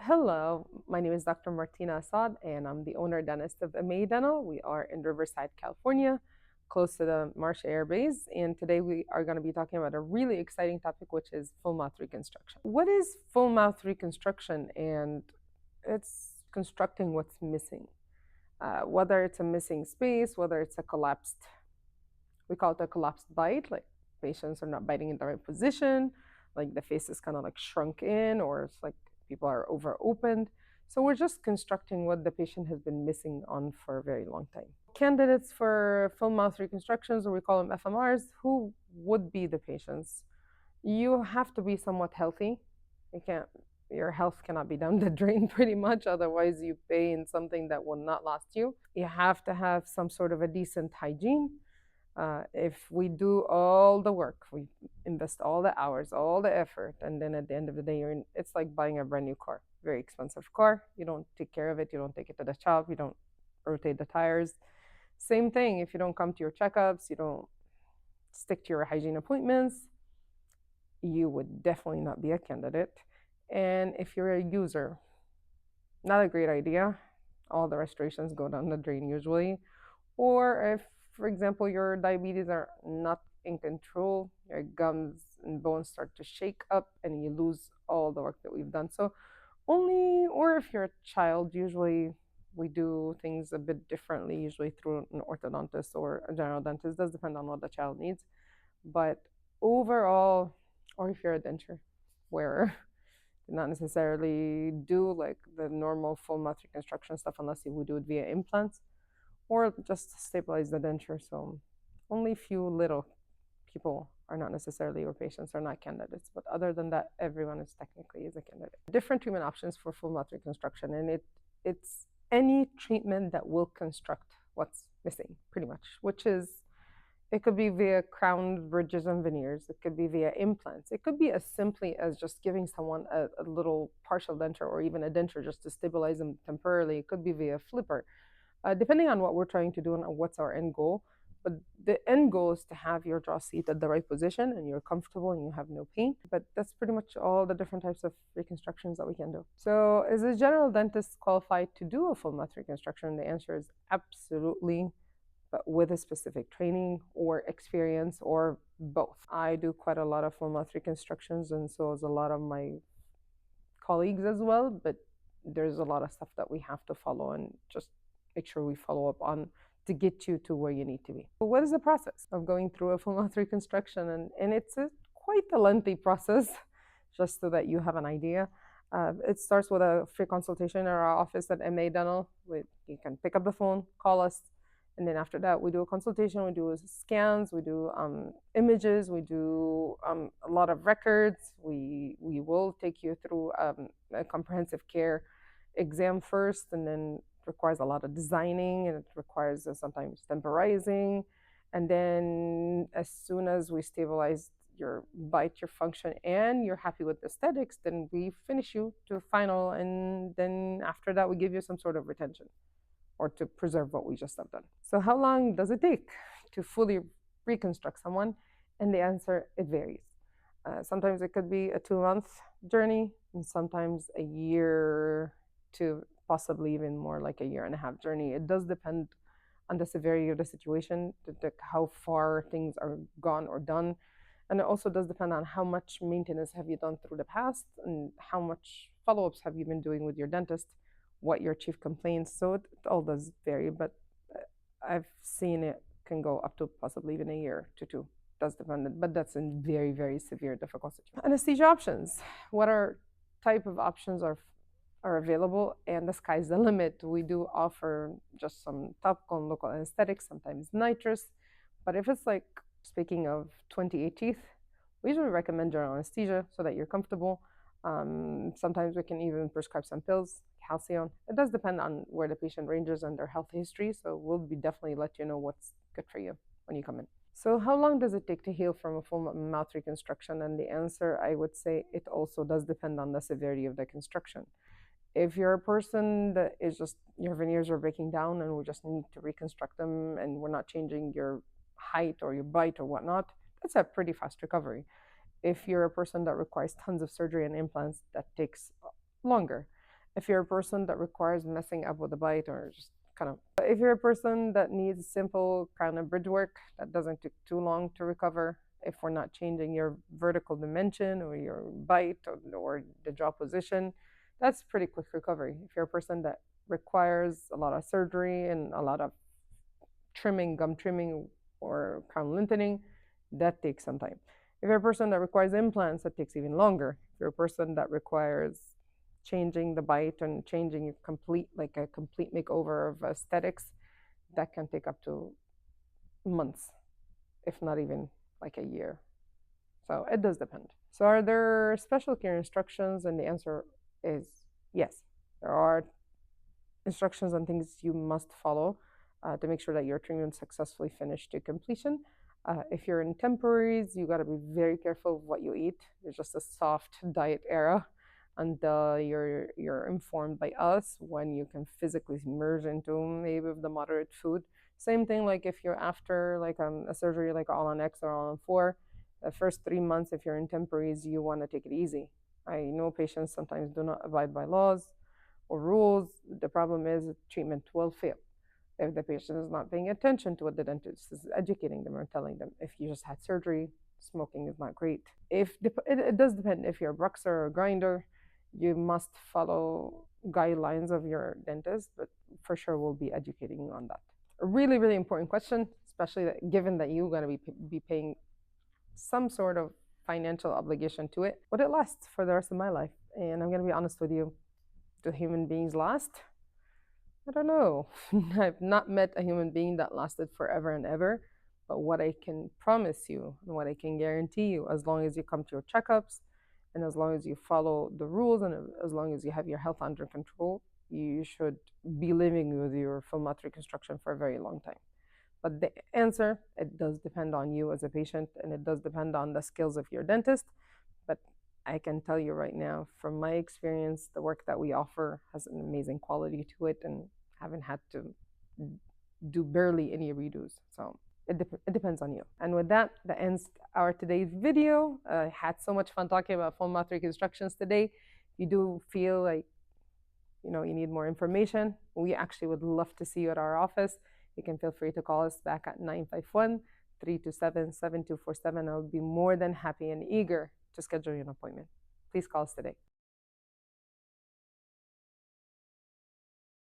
Hello, my name is Dr. Martina Assad, and I'm the owner dentist of MA Dental. We are in Riverside, California, close to the Marsh Air Base. And today we are going to be talking about a really exciting topic, which is full mouth reconstruction. What is full mouth reconstruction? And it's constructing what's missing, whether it's a missing space, whether it's a collapsed, we call it a collapsed bite, like patients are not biting in the right position, like the face is kind of like shrunk in, or it's like people are over opened. So we're just constructing what the patient has been missing on for a very long time. Candidates for full mouth reconstructions, or we call them FMRs, who would be the patients? You have to be somewhat healthy. You can't, your health cannot be down the drain pretty much, otherwise you pay in something that will not last you. You have to have some sort of a decent hygiene. If we do all the work, we invest all the hours, all the effort, and then at the end of the day, it's like buying a brand new car, very expensive car. You don't take care of it, you don't take it to the shop, you don't rotate the tires. Same thing, if you don't come to your checkups, you don't stick to your hygiene appointments, you would definitely not be a candidate. And if you're a user, not a great idea. All the restorations go down the drain usually. Or if, for example, your diabetes are not in control, your gums and bones start to shake up and you lose all the work that we've done. So only, or if you're a child, usually we do things a bit differently, usually through an orthodontist or a general dentist. Does depend on what the child needs. But overall, or if you're a denture wearer, not necessarily do like the normal full mouth reconstruction stuff unless you would do it via implants or just stabilize the denture. So only few little people are not necessarily, or patients are not candidates. But other than that, everyone is technically is a candidate. Different treatment options for full mouth reconstruction, and it's any treatment that will construct what's missing, pretty much, which is it could be via crown bridges and veneers. It could be via implants. It could be as simply as just giving someone a little partial denture or even a denture just to stabilize them temporarily. It could be via flipper, depending on what we're trying to do and what's our end goal. But the end goal is to have your jaw seat at the right position and you're comfortable and you have no pain. But that's pretty much all the different types of reconstructions that we can do. So is a general dentist qualified to do a full mouth reconstruction? The answer is absolutely, but with a specific training or experience or both. I do quite a lot of full mouth reconstructions, and so does a lot of my colleagues as well, but there's a lot of stuff that we have to follow and just make sure we follow up on to get you to where you need to be. So what is the process of going through a full mouth reconstruction? And it's quite a lengthy process, just so that you have an idea. It starts with a free consultation in our office at MA Dental. You can pick up the phone, call us, and then after that, we do a consultation, we do scans, we do images, we do a lot of records. We will take you through a comprehensive care exam first, and then requires a lot of designing, and it requires sometimes temporizing. And then as soon as we stabilize your bite, your function, and you're happy with the aesthetics, then we finish you to final. And then after that, we give you some sort of retention or to preserve what we just have done. So how long does it take to fully reconstruct someone? And the answer, it varies. Sometimes it could be a 2-month journey, and sometimes a year to possibly even more like a year and a half journey. It does depend on the severity of the situation, how far things are gone or done. And it also does depend on how much maintenance have you done through the past and how much follow-ups have you been doing with your dentist, what your chief complaints. So it all does vary, but I've seen it can go up to possibly even a year to 2. Does depend, but that's in very, very severe difficult situations. Anesthesia options. What are type of options are available, and the sky's the limit. We do offer just some topical and local anesthetics, sometimes nitrous, but if it's like, speaking of 28 teeth, we usually recommend general anesthesia so that you're comfortable. Sometimes we can even prescribe some pills, calcium. It does depend on where the patient ranges and their health history, so we'll be definitely let you know what's good for you when you come in. So how long does it take to heal from a full mouth reconstruction? And the answer, I would say, it also does depend on the severity of the construction. If you're a person that is just, your veneers are breaking down and we just need to reconstruct them and we're not changing your height or your bite or whatnot, that's a pretty fast recovery. If you're a person that requires tons of surgery and implants, that takes longer. If you're a person that requires messing up with a bite or just kind of, if you're a person that needs simple kind of bridge work that doesn't take too long to recover, if we're not changing your vertical dimension or your bite or the jaw position, that's pretty quick recovery. If you're a person that requires a lot of surgery and a lot of trimming, gum trimming, or crown lengthening, that takes some time. If you're a person that requires implants, that takes even longer. If you're a person that requires changing the bite and changing like a complete makeover of aesthetics, that can take up to months, if not even like a year. So it does depend. So are there special care instructions? And the answer is yes. There are instructions and things you must follow to make sure that your treatment successfully finished to completion. If you're in temporaries, you got to be very careful of what you eat. There's just a soft diet era, and you're informed by us when you can physically merge into maybe the moderate food. Same thing like if you're after like a surgery like all on X or all on 4, the first 3 months if you're in temporaries, you want to take it easy. I know patients sometimes do not abide by laws or rules. The problem is treatment will fail if the patient is not paying attention to what the dentist is educating them or telling them. If you just had surgery, smoking is not great. It does depend. If you're a bruxer or a grinder, you must follow guidelines of your dentist, but for sure we'll be educating you on that. A really, really important question, especially given that you're going to be paying some sort of financial obligation to it. Would it last for the rest of my life? And I'm going to be honest with you. Do human beings last? I don't know. I've not met a human being that lasted forever and ever. But what I can promise you and what I can guarantee you, as long as you come to your checkups and as long as you follow the rules and as long as you have your health under control, you should be living with your full mouth reconstruction for a very long time. But the answer, it does depend on you as a patient and it does depend on the skills of your dentist. But I can tell you right now, from my experience, the work that we offer has an amazing quality to it and haven't had to do barely any redos. So it depends on you. And with that, that ends our today's video. I had so much fun talking about full mouth reconstructions today. If you do feel like you need more information, we actually would love to see you at our office. You can feel free to call us back at 951-327-7247. I would be more than happy and eager to schedule you an appointment. Please call us today.